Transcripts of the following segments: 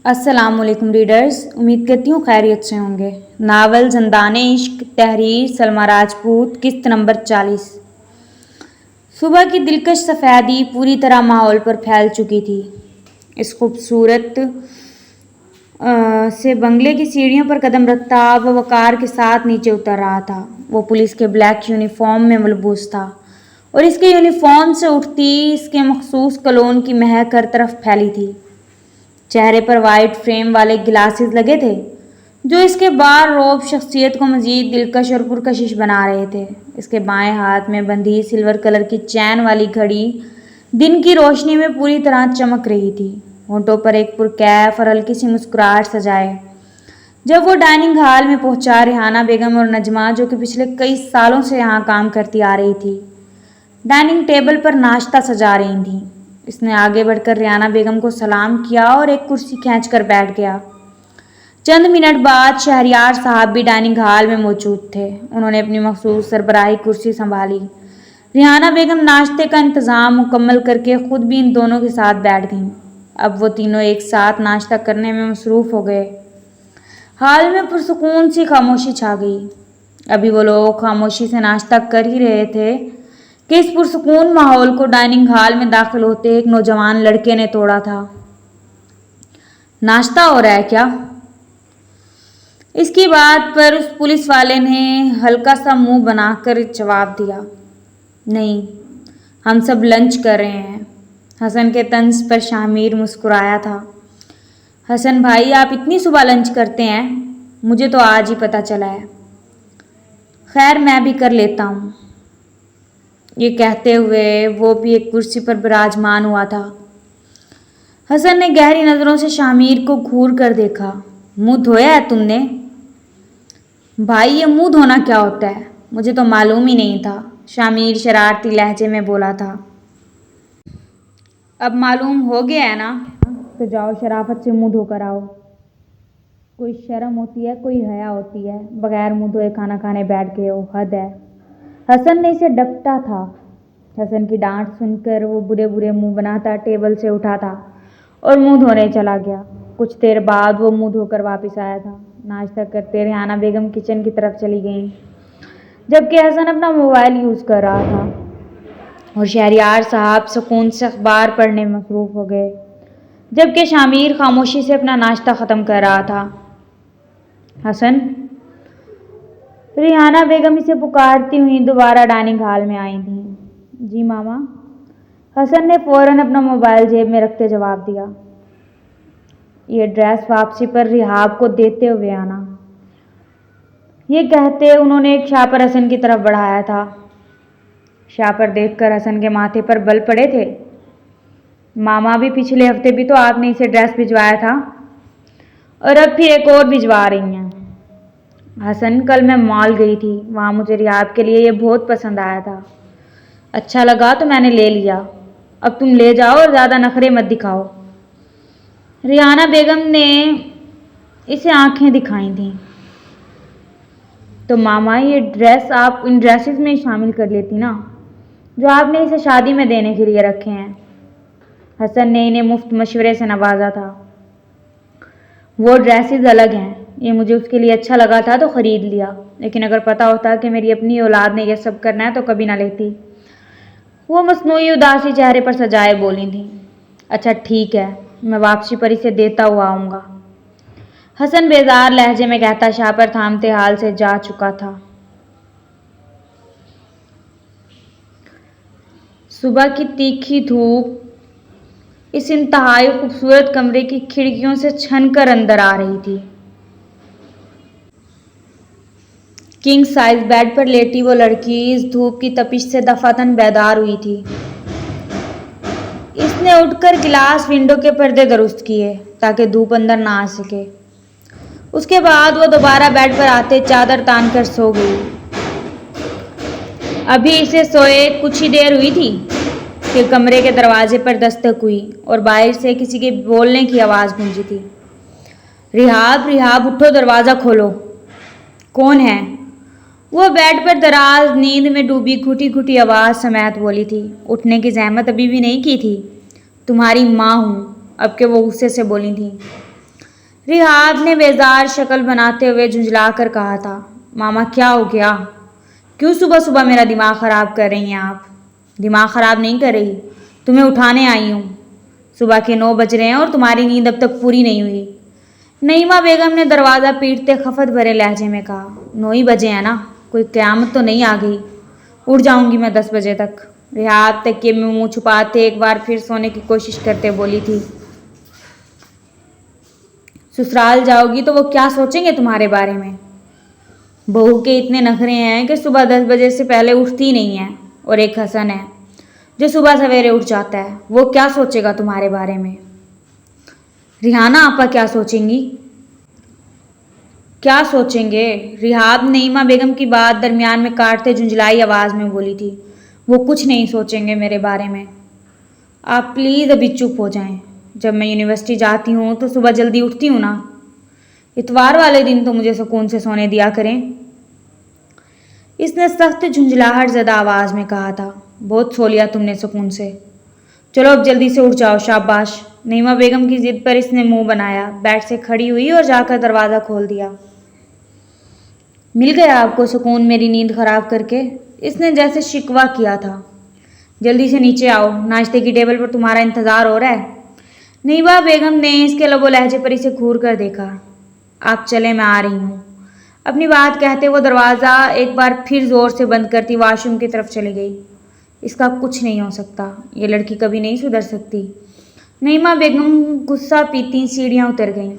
السلام علیکم ریڈرز، امید کرتی ہوں خیریت سے ہوں گے۔ ناول زندان عشق، تحریر سلمیٰ راجپوت، قسط نمبر 40۔ صبح کی دلکش سفیدی پوری طرح ماحول پر پھیل چکی تھی۔ اس خوبصورت سے بنگلے کی سیڑھیوں پر قدم رکھتا وہ وقار کے ساتھ نیچے اتر رہا تھا۔ وہ پولیس کے بلیک یونیفارم میں ملبوس تھا اور اس کے یونیفارم سے اٹھتی اس کے مخصوص کولون کی مہک ہر طرف پھیلی تھی۔ چہرے پر وائٹ فریم والے گلاسز لگے تھے جو اس کے بار روب شخصیت کو مزید دلکش اور پرکشش بنا رہے تھے۔ اس کے بائیں ہاتھ میں بندھی سلور کلر کی چین والی گھڑی دن کی روشنی میں پوری طرح چمک رہی تھی۔ ہونٹوں پر ایک پرکیف اور ہلکی سی مسکراہٹ سجائے جب وہ ڈائننگ ہال میں پہنچا، ریحانہ بیگم اور نجمہ جو کہ پچھلے کئی سالوں سے یہاں کام کرتی آ رہی تھی، ڈائننگ ٹیبل پر ناشتہ سجا رہی تھیں۔ اس نے آگے بڑھ کر ریحانہ بیگم کو سلام کیا اور ایک کرسی کھینچ کر بیٹھ گیا۔ چند منٹ بعد شہریار صاحب بھی ڈائننگ ہال میں موجود تھے۔ انہوں نے اپنی مخصوص سربراہی کرسی سنبھالی۔ ریحانہ بیگم ناشتے کا انتظام مکمل کر کے خود بھی ان دونوں کے ساتھ بیٹھ گئیں۔ اب وہ تینوں ایک ساتھ ناشتہ کرنے میں مصروف ہو گئے۔ ہال میں پرسکون سی خاموشی چھا گئی۔ ابھی وہ لوگ خاموشی سے ناشتہ کر ہی رہے تھے کہ اس پرسکون ماحول کو ڈائننگ ہال میں داخل ہوتے ایک نوجوان لڑکے نے توڑا تھا۔ ناشتہ ہو رہا ہے کیا؟ اس کی بات پر اس پولیس والے نے ہلکا سا منہ بنا کر جواب دیا، نہیں، ہم سب لنچ کر رہے ہیں۔ حسن کے طنز پر شامیر مسکرایا تھا۔ حسن بھائی، آپ اتنی صبح لنچ کرتے ہیں؟ مجھے تو آج ہی پتہ چلا ہے۔ خیر، میں بھی کر لیتا ہوں۔ یہ کہتے ہوئے وہ بھی ایک کرسی پر براجمان ہوا تھا۔ حسن نے گہری نظروں سے شامیر کو گھور کر دیکھا۔ منہ دھویا ہے تم نے؟ بھائی، یہ منہ دھونا کیا ہوتا ہے؟ مجھے تو معلوم ہی نہیں تھا، شامیر شرارتی لہجے میں بولا تھا۔ اب معلوم ہو گیا ہے نا، تو جاؤ شرافت سے منہ دھو کر آؤ۔ کوئی شرم ہوتی ہے، کوئی حیا ہوتی ہے، بغیر منہ دھوئے کھانا کھانے بیٹھ گئے ہو، حد ہے۔ حسن نے اسے ڈپٹا تھا۔ حسن کی ڈانٹ سن کر وہ برے برے منہ بناتا ٹیبل سے اٹھا تھا اور منہ دھونے چلا گیا۔ کچھ دیر بعد وہ منہ دھو کر واپس آیا تھا۔ ناشتہ کرتے ریحانہ بیگم کچن کی طرف چلی گئیں جبکہ حسن اپنا موبائل یوز کر رہا تھا اور شہریار صاحب سکون سے اخبار پڑھنے میں مصروف ہو گئے جبکہ شامیر خاموشی سے اپنا ناشتہ ختم کر رہا تھا۔ حسن! ریحانہ بیگم اسے پکارتی ہوئی دوبارہ ڈائننگ ہال میں آئی تھیں۔ جی ماما، حسن نے فوراً اپنا موبائل جیب میں رکھتے جواب دیا۔ یہ ڈریس واپسی پر ریحاب کو دیتے ہوئے آنا۔ یہ کہتے انہوں نے ایک شاپر حسن کی طرف بڑھایا تھا۔ شاپر دیکھ کر حسن کے ماتھے پر بل پڑے تھے۔ ماما، بھی پچھلے ہفتے بھی تو آپ نے اسے ڈریس بھجوایا تھا اور اب پھر ایک اور بھجوا رہی ہیں۔ حسن، کل میں مال گئی تھی، وہاں مجھے ریحاب کے لیے یہ بہت پسند آیا تھا، اچھا لگا تو میں نے لے لیا۔ اب تم لے جاؤ اور زیادہ نخرے مت دکھاؤ۔ ریحانہ بیگم نے اسے آنکھیں دکھائی تھیں۔ تو ماما، یہ ڈریس آپ ان ڈریسز میں شامل کر لیتی نا جو آپ نے اسے شادی میں دینے کے لیے رکھے ہیں۔ حسن نے انہیں مفت مشورے سے نوازا تھا۔ وہ ڈریسز الگ ہیں، یہ مجھے اس کے لیے اچھا لگا تھا تو خرید لیا، لیکن اگر پتہ ہوتا کہ میری اپنی اولاد نے یہ سب کرنا ہے تو کبھی نہ لیتی۔ وہ مصنوعی اداسی چہرے پر سجائے بولی تھیں۔ اچھا ٹھیک ہے، میں واپسی پر اسے دیتا ہوا آؤں گا، حسن بیزار لہجے میں کہتا شاپر تھامتے حال سے جا چکا تھا۔ صبح کی تیکھی دھوپ اس انتہائی خوبصورت کمرے کی کھڑکیوں سے چھن کر اندر آ رہی تھی۔ کنگ سائز بیڈ پر لیٹی وہ لڑکی اس دھوپ کی تپش سے دفعتاً بیدار ہوئی تھی۔ اس نے اٹھ کر گلاس ونڈو کے پردے درست کیے تاکہ دھوپ اندر نہ آ سکے۔ اس کے بعد وہ دوبارہ بیڈ پر آتے چادر تان کر سو گئی۔ ابھی اسے سوئے کچھ ہی دیر ہوئی تھی کہ کمرے کے دروازے پر دستک ہوئی اور باہر سے کسی کے بولنے کی آواز گونجی تھی۔ ریحاب، ریحاب اٹھو، دروازہ کھولو۔ کون ہے؟ وہ بیڈ پر دراز نیند میں ڈوبی گھٹی گھٹی آواز سمیت بولی تھی۔ اٹھنے کی زحمت ابھی بھی نہیں کی تھی۔ تمہاری ماں ہوں، اب کہ وہ غصے سے بولی تھی۔ ریحاد نے بیزار شکل بناتے ہوئے جھنجھلا کر کہا تھا۔ ماما کیا ہو گیا؟ کیوں صبح صبح میرا دماغ خراب کر رہی ہیں آپ؟ دماغ خراب نہیں کر رہی، تمہیں اٹھانے آئی ہوں۔ صبح کے 9 بج رہے ہیں اور تمہاری نیند اب تک پوری نہیں ہوئی۔ نعیمہ بیگم نے دروازہ پیٹتے خفت بھرے لہجے میں کہا۔ 9 ہی بجے ہیں نا، کوئی قیامت تو نہیں آ گئی؟ اٹھ جاؤں گی میں 10 بجے تک۔ ریحاد تکیے میں منہ چھپاتے ایک بار پھر سونے کی کوشش کرتے بولی تھی۔ سسرال جاؤ گی تو وہ کیا سوچیں گے تمہارے بارے میں؟ بہو کے اتنے نخرے ہیں کہ صبح 10 بجے سے پہلے اٹھتی نہیں ہے، اور ایک حسن ہے جو صبح سویرے اٹھ جاتا ہے، وہ کیا سوچے گا تمہارے بارے میں؟ ریحانہ آپا کیا سوچیں گی؟ کیا سوچیں گے؟ ریحاد نعیمہ بیگم کی بات درمیان میں کاٹتے جھنجھلائی آواز میں بولی تھی۔ وہ کچھ نہیں سوچیں گے میرے بارے میں۔ آپ پلیز ابھی چپ ہو جائیں۔ جب میں یونیورسٹی جاتی ہوں تو صبح جلدی اٹھتی ہوں نا۔ اتوار والے دن تو مجھے سکون سے سونے دیا کریں۔ اس نے سخت جھنجھلاہٹ زدہ آواز میں کہا تھا۔ بہت سو لیا تم نے سکون سے۔ چلو اب جلدی سے اٹھ جاؤ، شاباش۔ نعیمہ بیگم کی ضد پر اس نے منہ بنایا، بیڈ سے کھڑی ہوئی اور جا کر دروازہ کھول دیا۔ مل گیا آپ کو سکون میری نیند خراب کر کے؟ اس نے جیسے شکوہ کیا تھا۔ جلدی سے نیچے آؤ، ناشتے کی ٹیبل پر تمہارا انتظار ہو رہا ہے۔ نعیمہ بیگم نے اس کے لب و لہجے پر اسے گھور کر دیکھا۔ آپ چلے، میں آ رہی ہوں۔ اپنی بات کہتے وہ دروازہ ایک بار پھر زور سے بند کرتی واش روم کی طرف چلی گئی۔ اس کا کچھ نہیں ہو سکتا، یہ لڑکی کبھی نہیں سدھر سکتی۔ نعیمہ بیگم غصہ پیتی سیڑھیاں اتر گئیں۔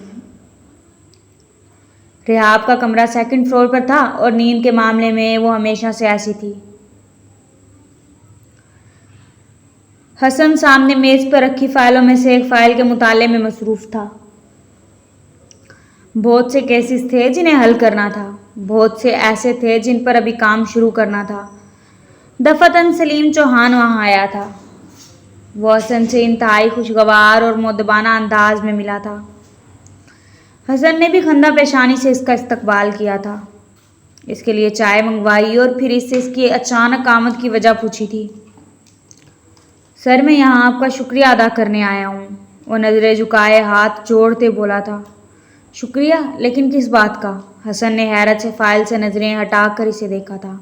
ریحاب کا کمرہ 2nd فلور پر تھا اور نیند کے معاملے میں وہ ہمیشہ سے ایسی تھی۔ حسن سامنے میز پر رکھی فائلوں میں سے ایک فائل کے مطالعے میں مصروف تھا۔ بہت سے کیسز تھے جنہیں حل کرنا تھا، بہت سے ایسے تھے جن پر ابھی کام شروع کرنا تھا۔ دفعتاً سلیم چوہان وہاں آیا تھا۔ وہ حسن سے انتہائی خوشگوار اور مؤدبانہ انداز میں ملا تھا۔ حسن نے بھی خندہ پیشانی سے اس کا استقبال کیا تھا، اس کے لیے چائے منگوائی اور پھر اس سے اس کی اچانک آمد کی وجہ پوچھی تھی۔ سر، میں یہاں آپ کا شکریہ ادا کرنے آیا ہوں، وہ نظریں جھکائے ہاتھ جوڑتے بولا تھا۔ شکریہ؟ لیکن کس بات کا؟ حسن نے حیرت سے فائل سے نظریں ہٹا کر اسے دیکھا تھا۔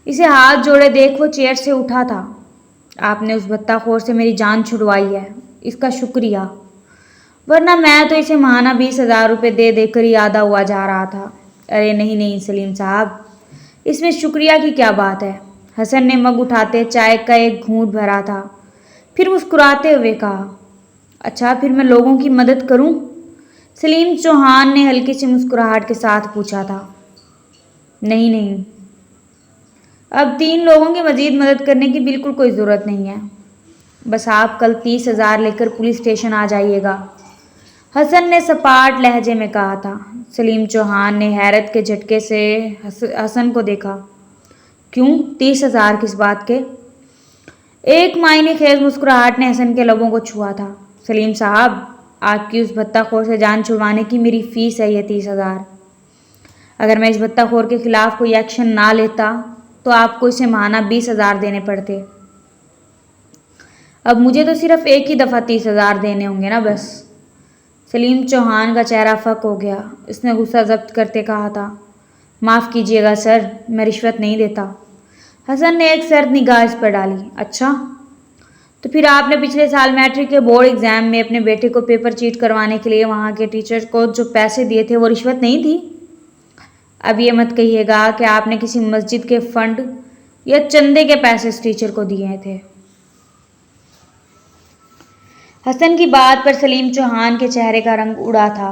اسے ہاتھ جوڑے دیکھ وہ چیئر سے اٹھا تھا۔ آپ نے اس بھتہ خور سے میری جان چھڑوائی ہے، اس کا شکریہ، ورنہ میں تو اسے ماہانہ 20,000 روپے دے دے کر ہی آدھا ہوا جا رہا تھا۔ ارے نہیں سلیم صاحب، اس میں شکریہ کی کیا بات ہے؟ حسن نے مگ اٹھاتے چائے کا ایک گھونٹ بھرا تھا، پھر مسکراتے ہوئے کہا۔ اچھا، پھر میں لوگوں کی مدد کروں؟ سلیم چوہان نے ہلکی سی مسکراہٹ کے ساتھ پوچھا تھا۔ نہیں، اب 3 لوگوں کی مزید مدد کرنے کی بالکل کوئی ضرورت نہیں ہے۔ بس آپ کل 30,000 لے کر پولیس اسٹیشن آ جائیے گا، حسن نے سپاٹ لہجے میں کہا تھا۔ سلیم چوہان نے حیرت کے جھٹکے سے حسن کو دیکھا۔ کیوں 30,000 کس بات کے؟ ایک معنی خیز مسکراہٹ نے حسن کے لبوں کو چھوا تھا۔ سلیم صاحب، آپ کی اس بھتہ خور سے جان چھڑوانے کی میری فیس ہے یہ 30,000۔ اگر میں اس بھتہ خور کے خلاف کوئی ایکشن نہ لیتا تو آپ کو اسے ماہانہ 20,000 دینے پڑتے۔ اب مجھے تو صرف ایک ہی دفعہ 30,000 دینے ہوں گے نا بس۔ سلیم چوہان کا چہرہ فک ہو گیا، اس نے غصہ ضبط کرتے کہا تھا۔ معاف کیجیے گا سر، میں رشوت نہیں دیتا۔ حسن نے ایک سرد نگاہ اس پر ڈالی۔ اچھا، تو پھر آپ نے پچھلے سال میٹرک کے بورڈ ایگزام میں اپنے بیٹے کو پیپر چیٹ کروانے کے لیے وہاں کے ٹیچر کو جو پیسے دیے تھے وہ رشوت نہیں تھی؟ اب یہ مت کہیے گا کہ آپ نے کسی مسجد کے فنڈ یا چندے کے پیسے اس ٹیچر کو دیے تھے۔ حسن کی بات پر سلیم چوہان کے چہرے کا رنگ اڑا تھا۔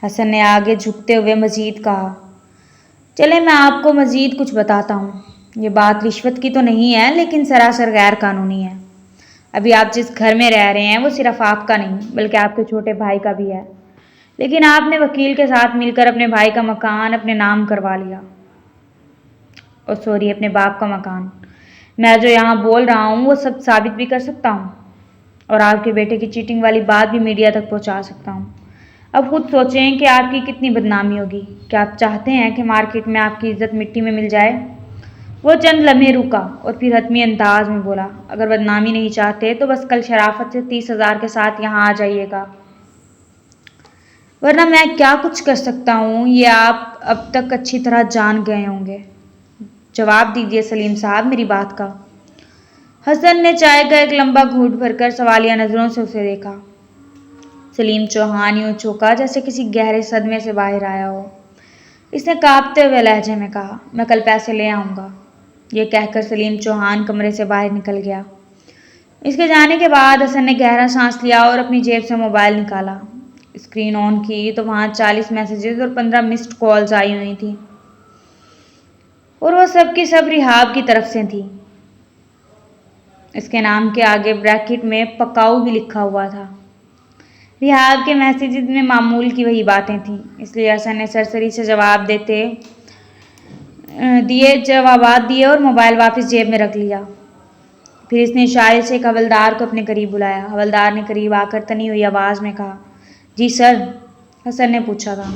حسن نے آگے جھکتے ہوئے مزید کہا۔ چلے میں آپ کو مزید کچھ بتاتا ہوں۔ یہ بات رشوت کی تو نہیں ہے لیکن سراسر غیر قانونی ہے۔ ابھی آپ جس گھر میں رہ رہے ہیں وہ صرف آپ کا نہیں بلکہ آپ کے چھوٹے بھائی کا بھی ہے، لیکن آپ نے وکیل کے ساتھ مل کر اپنے بھائی کا مکان اپنے نام کروا لیا۔ اور سوری، اپنے باپ کا مکان۔ میں جو یہاں بول رہا ہوں وہ سب ثابت بھی کر سکتا ہوں، اور آپ کے بیٹے کی چیٹنگ والی بات بھی میڈیا تک پہنچا سکتا ہوں۔ اب خود سوچیں کہ آپ کی کتنی بدنامی ہوگی۔ کیا آپ چاہتے ہیں کہ مارکیٹ میں آپ کی عزت مٹی میں مل جائے؟ وہ چند لمحے رکا اور پھر حتمی انداز میں بولا۔ اگر بدنامی نہیں چاہتے تو بس کل شرافت سے 30,000 کے ساتھ یہاں آ جائیے گا۔ ورنہ میں کیا کچھ کر سکتا ہوں یہ آپ اب تک اچھی طرح جان گئے ہوں گے۔ جواب دیجیے سلیم صاحب میری بات کا۔ حسن نے چائے کا ایک لمبا گھونٹ بھر کر سوالیہ نظروں سے اسے دیکھا۔ سلیم چوہان یوں چونکا جیسے کسی گہرے صدمے سے باہر آیا ہو۔ اس نے کانپتے ہوئے لہجے میں کہا، میں کل پیسے لے آؤں گا۔ یہ کہہ کر سلیم چوہان کمرے سے باہر نکل گیا۔ اس کے جانے کے بعد حسن نے گہرا سانس لیا اور اپنی جیب سے موبائل نکالا۔ اسکرین آن کی تو وہاں 40 میسیجز اور 15 مسڈ کالز آئی ہوئی تھیں، اور وہ سب کی سب ریحاب کی طرف سے تھیں۔ اس کے نام کے آگے بریکٹ میں پکاؤ بھی لکھا ہوا تھا۔ ریحاب کے میسیجز میں معمول کی وہی باتیں تھیں، اس لیے حسن نے سرسری سے جوابات دیے اور موبائل واپس جیب میں رکھ لیا۔ پھر اس نے اشارے سے ایک حوالدار کو اپنے قریب بلایا۔ حوالدار نے قریب آ کر تنی ہوئی آواز میں کہا، جی سر؟ حسن نے پوچھا تھا۔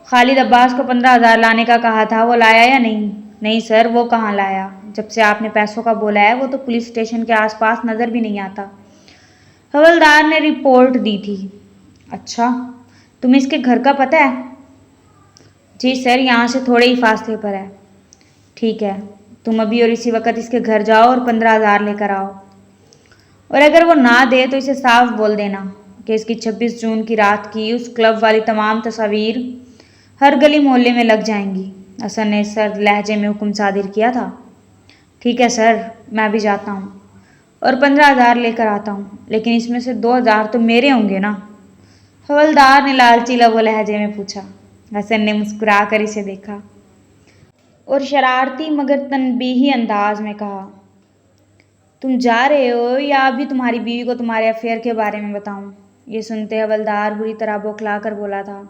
خالد عباس کو 15,000 لانے کا کہا تھا، وہ لایا یا نہیں؟ نہیں سر، وہ کہاں لایا؟ جب سے آپ نے پیسوں کا بولا ہے وہ تو پولیس اسٹیشن کے آس پاس نظر بھی نہیں آتا۔ حوالدار نے رپورٹ دی تھی۔ اچھا، تمہیں اس کے گھر کا پتہ ہے؟ جی سر، یہاں سے تھوڑے ہی فاصلے پر ہے۔ ٹھیک ہے، تم ابھی اور اسی وقت اس کے گھر جاؤ اور 15,000 لے کر آؤ، اور اگر وہ نہ دے تو اسے صاف بول دینا کہ اس کی 26 جون کی رات کی اس کلب والی تمام تصاویر ہر گلی محلے میں لگ جائیں گی۔ حسن نے سرد لہجے میں حکم صادر کیا تھا۔ ٹھیک ہے سر، میں بھی جاتا ہوں اور 15,000 لے کر آتا ہوں، لیکن اس میں سے 2,000 تو میرے ہوں گے نا؟ حوالدار نے لالچی لب و لہجے میں پوچھا۔ حسن نے مسکرا کر اسے دیکھا اور شرارتی مگر تنبیہی انداز میں کہا، تم جا رہے ہو یا ابھی تمہاری بیوی کو تمہارے افیئر کے بارے میں بتاؤں؟ یہ سنتے حوالدار بری طرح بوکھلا کر بولا تھا،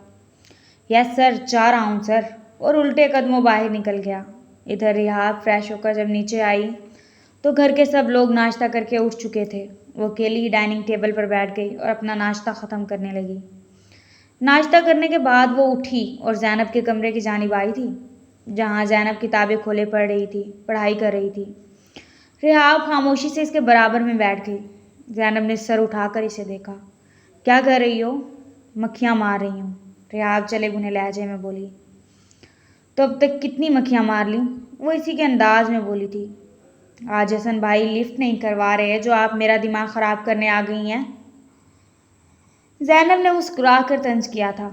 یس سر، جا رہا ہوں سر، اور الٹے قدموں باہر نکل گیا۔ ادھر ریحاب فریش ہو کر جب نیچے آئی تو گھر کے سب لوگ ناشتہ کر کے اٹھ چکے تھے۔ وہ اکیلی ہی ڈائننگ ٹیبل پر بیٹھ گئی اور اپنا ناشتہ ختم کرنے لگی۔ ناشتہ کرنے کے بعد وہ اٹھی اور زینب کے کمرے کی جانب آئی تھی، جہاں زینب کتابیں کھولے پڑھائی کر رہی تھی۔ ریحاب خاموشی سے اس کے برابر میں بیٹھ گئی۔ زینب نے سر اٹھا کر اسے دیکھا۔ کیا کر رہی ہو؟ مکھیاں مار رہی ہوں، ریحاب چلے بھنے لہجے میں بولی۔ تو اب تک کتنی مکھیاں مار لیں؟ وہ اسی کے انداز میں بولی تھی۔ آج حسن بھائی لفٹ نہیں کروا رہے جو آپ میرا دماغ خراب کرنے آ گئی ہیں؟ زینب نے مسکرا کر طنز کیا تھا۔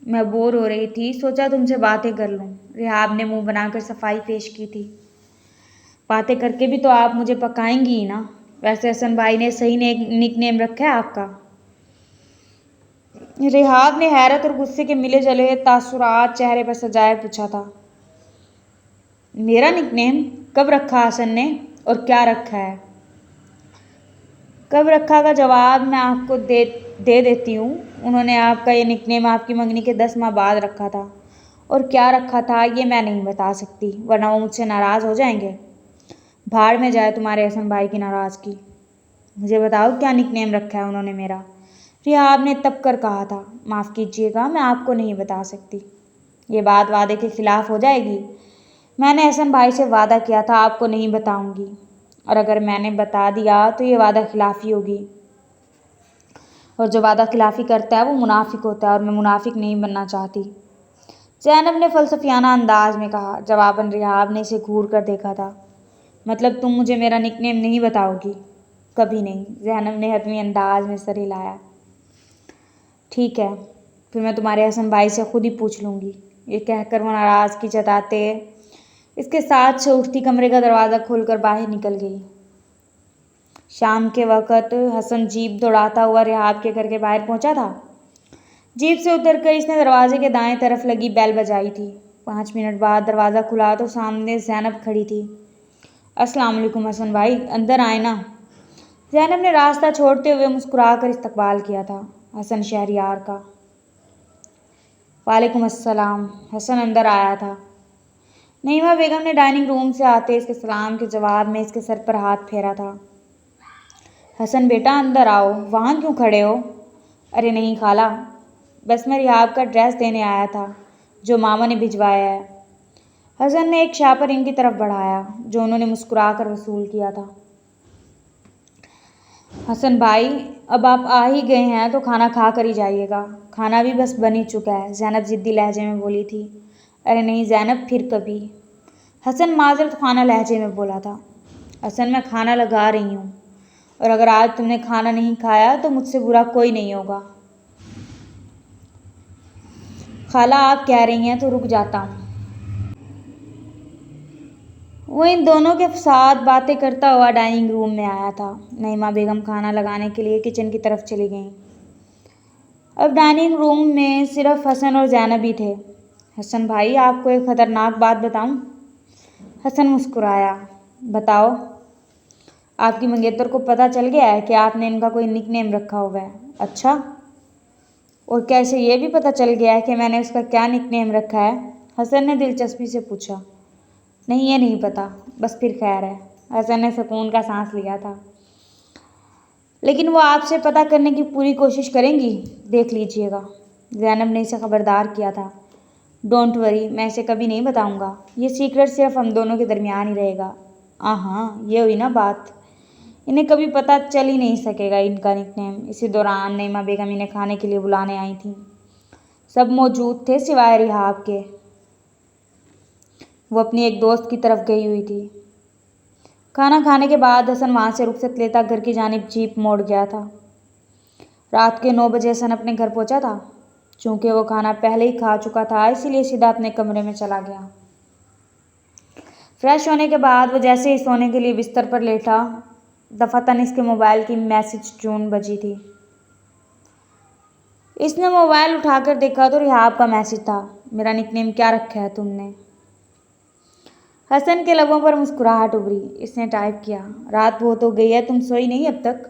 میں بور ہو رہی تھی، سوچا تم سے باتیں کر لوں۔ ریحاب نے منہ بنا کر صفائی پیش کی تھی۔ باتیں کر کے بھی تو آپ مجھے پکائیں گی ہی نا۔ ویسے حسن بھائی نے صحیح نک نیم رکھا ہے آپ کا؟ ریحاب نے حیرت اور غصے کے ملے جلے تاثرات چہرے پر سجائے پوچھا تھا۔ میرا نک نیم کب رکھا حسن نے، اور کیا رکھا ہے؟ کب رکھا کا جواب میں آپ کو دے دیتی ہوں۔ انہوں نے آپ کا یہ نک نیم آپ کی منگنی کے 10 ماہ بعد رکھا تھا، اور کیا رکھا تھا یہ میں نہیں بتا سکتی، ورنہ وہ مجھ سے ناراض ہو جائیں گے۔ بھاڑ میں جائے تمہارے حسن بھائی کی ناراضگی۔ مجھے بتاؤ کیا نک نیم رکھا ہے انہوں نے میرا؟ ریحاب نے تپ کر کہا تھا۔ معاف کیجیے گا، میں آپ کو نہیں بتا سکتی۔ یہ بات وعدے کے خلاف ہو جائے گی۔ میں نے حسن بھائی سے وعدہ کیا تھا آپ کو نہیں بتاؤں گی، اور اگر میں نے بتا دیا تو یہ وعدہ خلافی ہوگی، اور جو وعدہ خلافی کرتا ہے وہ منافق ہوتا ہے، اور میں منافق نہیں بننا چاہتی، زینب نے فلسفیانہ انداز میں کہا۔ جواباً ریحاب نے اسے گھور کر دیکھا تھا۔ مطلب تم مجھے میرا نک نیم نہیں بتاؤ گی؟ کبھی نہیں، زینب نے حتمی انداز میں سر ہلایا۔ ٹھیک ہے، پھر میں تمہارے حسن بھائی سے خود ہی پوچھ لوں گی۔ یہ کہہ کر وہ ناراضگی جتاتے اس کے ساتھ سے اٹھتی کمرے کا دروازہ کھول کر باہر نکل گئی۔ شام کے وقت حسن جیپ دوڑاتا ہوا ریحاب کے گھر کے باہر پہنچا تھا۔ جیپ سے اتر کر اس نے دروازے کے دائیں طرف لگی بیل بجائی تھی۔ 5 منٹ بعد دروازہ کھلا تو سامنے زینب کھڑی تھی۔ السلام علیکم حسن بھائی، اندر آئیں نا۔ زینب نے راستہ چھوڑتے ہوئے مسکرا کر استقبال کیا تھا حسن شہریار کا۔ وعلیکم السلام۔ حسن اندر آیا تھا۔ نعیمہ بیگم نے ڈائننگ روم سے آتے اس کے سلام کے جواب میں اس کے سر پر ہاتھ پھیرا تھا۔ حسن بیٹا اندر آؤ، وہاں کیوں کھڑے ہو؟ ارے نہیں خالہ، بس میں ریحاب کا ڈریس دینے آیا تھا جو ماما نے بھجوایا ہے۔ حسن نے ایک شاپر ان کی طرف بڑھایا جو انہوں نے مسکرا کر وصول کیا تھا۔ حسن بھائی اب آپ آ ہی گئے ہیں تو کھانا کھا کر ہی جائیے گا، کھانا بھی بس بن ہی چکا ہے، زینب ضدی لہجے میں بولی تھی۔ ارے نہیں زینب، پھر کبھی، حسن معذرت خانہ لہجے میں بولا تھا۔ اصل میں کھانا لگا رہی ہوں، اور اگر آج تم نے کھانا نہیں کھایا تو مجھ سے برا کوئی نہیں ہوگا۔ خالہ آپ کہہ رہی ہیں تو رک جاتا ہوں۔ وہ ان دونوں کے ساتھ باتیں کرتا ہوا ڈائننگ روم میں آیا تھا۔ نعیمہ بیگم کھانا لگانے کے لیے کچن کی طرف چلی گئیں۔ اب ڈائننگ روم میں صرف حسن اور زینب ہی تھے۔ حسن بھائی آپ کو ایک خطرناک بات بتاؤں؟ حسن مسکرایا۔ بتاؤ۔ آپ کی منگیتر کو پتہ چل گیا ہے کہ آپ نے ان کا کوئی نک نیم رکھا ہوا ہے۔ اچھا، اور کیا اسے یہ بھی پتہ چل گیا ہے کہ میں نے اس کا کیا نک نیم رکھا ہے؟ حسن نے دلچسپی سے پوچھا۔ نہیں یہ نہیں پتہ، بس پھر خیر ہے۔ حسن نے سکون کا سانس لیا تھا۔ لیکن وہ آپ سے پتہ کرنے کی پوری کوشش کریں گی، دیکھ لیجیے گا۔ زینب نے اسے خبردار کیا تھا۔ ڈونٹ وری، میں اسے کبھی نہیں بتاؤں گا، یہ سیکرٹ صرف ہم دونوں کے درمیان ہی رہے گا۔ ہاں یہ ہوئی نا بات، انہیں کبھی پتہ چل ہی نہیں سکے گا ان کا نک نیم۔ اسی دوران نعیمہ بیگم انہیں کھانے کے لیے بلانے آئی تھیں۔ سب موجود تھے سوائے رحاب کے۔ وہ اپنی ایک دوست کی طرف گئی ہوئی تھی۔ کھانا کھانے کے بعد حسن وہاں سے رخصت لیتا گھر کی جانب جیپ موڑ گیا تھا۔ رات کے 9 بجے حسن اپنے گھر پہنچا تھا۔ چونکہ وہ کھانا پہلے ہی کھا چکا تھا اسی لیے سیدھا اپنے کمرے میں چلا گیا۔ فریش ہونے کے بعد وہ جیسے ہی سونے کے لیے بستر پر لیٹا، دفعتاً اس کے موبائل کی میسج ٹیون بجی تھی۔ اس نے موبائل اٹھا کر دیکھا تو رحاب کا میسج تھا۔ میرا نک نیم کیا رکھا ہے تم نے؟ حسن کے لبوں پر مسکراہٹ ابھری۔ اس نے ٹائپ کیا، رات بہت ہو گئی ہے، تم سوئی نہیں اب تک؟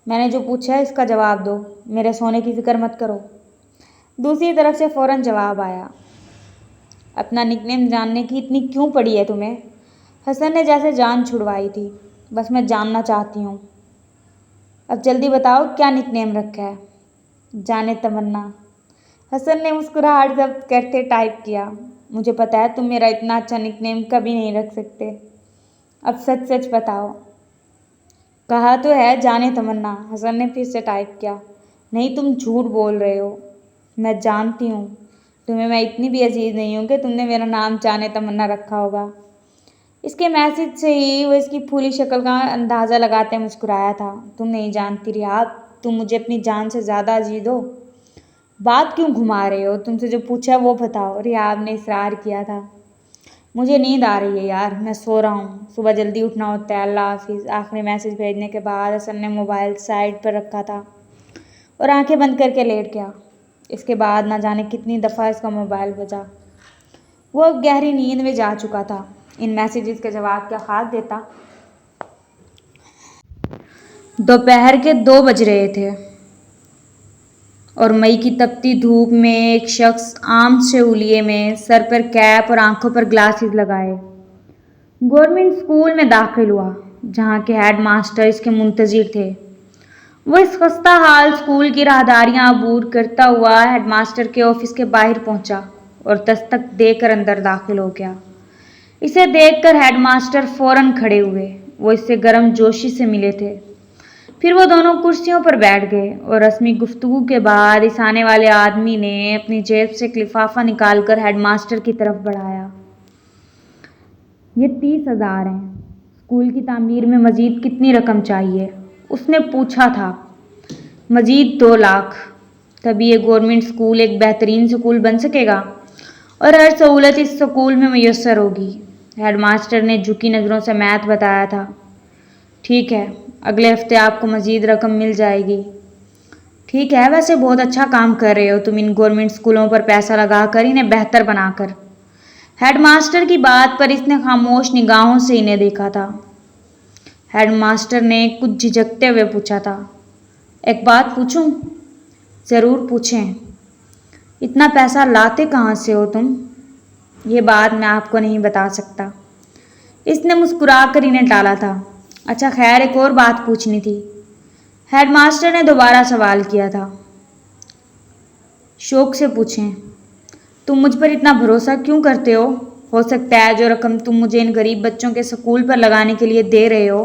میں نے جو پوچھا ہے اس کا جواب دو، میرے سونے کی فکر مت کرو۔ دوسری طرف سے فوراً جواب آیا، اپنا نک نیم جاننے کی اتنی کیوں پڑی ہے تمہیں؟ حسن نے جیسے جان چھڑوائی تھی۔ بس میں جاننا چاہتی ہوں۔ اب جلدی بتاؤ کیا نک نیم رکھا ہے؟ جانے تمنا۔ حسن نے مسکراہٹ ضبط کرتے ٹائپ کیا، مجھے پتہ ہے تم میرا اتنا اچھا نک نیم کبھی نہیں رکھ سکتے، اب سچ سچ بتاؤ۔ کہا تو ہے جانے تمنا۔ حسن نے پھر سے ٹائپ کیا، نہیں تم جھوٹ بول رہے ہو، میں جانتی ہوں تمہیں، میں اتنی بھی عزیز نہیں ہوں کہ تم نے میرا نام جانے تمنا رکھا ہوگا۔ اس کے میسج سے ہی وہ اس کی پھولی شکل کا اندازہ لگاتے مسکرایا تھا۔ تم نہیں جانتی رحاب، تم مجھے اپنی جان سے زیادہ عزیز ہو۔ بات کیوں گھما رہے ہو؟ تم سے جو پوچھا ہے وہ بتاؤ، رحاب نے اصرار کیا تھا۔ مجھے نیند آ رہی ہے یار، میں سو رہا ہوں، صبح جلدی اٹھنا ہوتا ہے، اللہ حافظ۔ آخری میسج بھیجنے کے بعد حسن نے موبائل سائڈ پر رکھا تھا اور آنکھیں بند کر کے لیٹ گیا۔ اس کے بعد نہ جانے کتنی دفعہ اس کا موبائل بجا۔ وہ اب گہری نیند میں جا چکا تھا۔ ان میسیجز کے جواب کیا خاک دیتا۔ دوپہر کے 2 بج رہے تھے اور مئی کی تپتی دھوپ میں ایک شخص عام سے ہولیے میں، سر پر کیپ اور آنکھوں پر گلاسز لگائے، گورنمنٹ اسکول میں داخل ہوا، جہاں کے ہیڈ ماسٹر اس کے منتظر تھے۔ وہ اس خستہ حال اسکول کی راہداریاں عبور کرتا ہوا ہیڈ ماسٹر کے آفس کے باہر پہنچا اور دستک دے کر اندر داخل ہو گیا۔ اسے دیکھ کر ہیڈ ماسٹر فوراً کھڑے ہوئے۔ وہ اس سے گرم جوشی سے ملے تھے۔ پھر وہ دونوں کرسیوں پر بیٹھ گئے اور رسمی گفتگو کے بعد اس آنے والے آدمی نے اپنی جیب سے ایک لفافہ نکال کر ہیڈ ماسٹر کی طرف بڑھایا۔ یہ 30,000 ہیں۔ اسکول کی تعمیر میں مزید کتنی رقم چاہیے؟ اس نے پوچھا تھا۔ مزید 2 لاکھ، تبھی یہ گورنمنٹ اسکول ایک بہترین اسکول بن سکے گا اور ہر سہولت اس اسکول میں میسر ہوگی۔ ہیڈ ماسٹر نے جھکی نظروں سے میتھ بتایا تھا۔ ٹھیک ہے، اگلے ہفتے آپ کو مزید رقم مل جائے گی۔ ٹھیک ہے، ویسے بہت اچھا کام کر رہے ہو تم ان گورنمنٹ اسکولوں پر پیسہ لگا کر انہیں بہتر بنا کر۔ ہیڈ ماسٹر کی بات پر اس نے خاموش نگاہوں سے انہیں دیکھا تھا۔ ہیڈ ماسٹر نے کچھ جھجکتے ہوئے پوچھا تھا، ایک بات پوچھوں؟ ضرور پوچھیں۔ اتنا پیسہ لاتے کہاں سے ہو تم؟ یہ بات میں آپ کو نہیں بتا سکتا۔ اس نے مسکرا کر انہیں ٹالا تھا۔ اچھا خیر، ایک اور بات پوچھنی تھی۔ ہیڈ ماسٹر نے دوبارہ سوال کیا تھا۔ شوق سے پوچھیں۔ تم مجھ پر اتنا بھروسہ کیوں کرتے ہو سکتا ہے جو رقم تم مجھے ان غریب بچوں کے سکول پر لگانے کے لیے دے رہے ہو